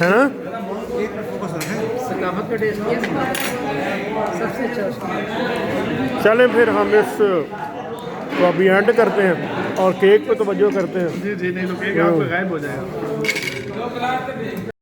है ना। सकाफत का टेस्ट किया सबसे अच्छा उसका। चलें फिर हम इस को अभी एंड करते हैं और केक पे तवज्जो करते हैं। जी जी, नहीं तो केक आपका गायब हो जाएगा।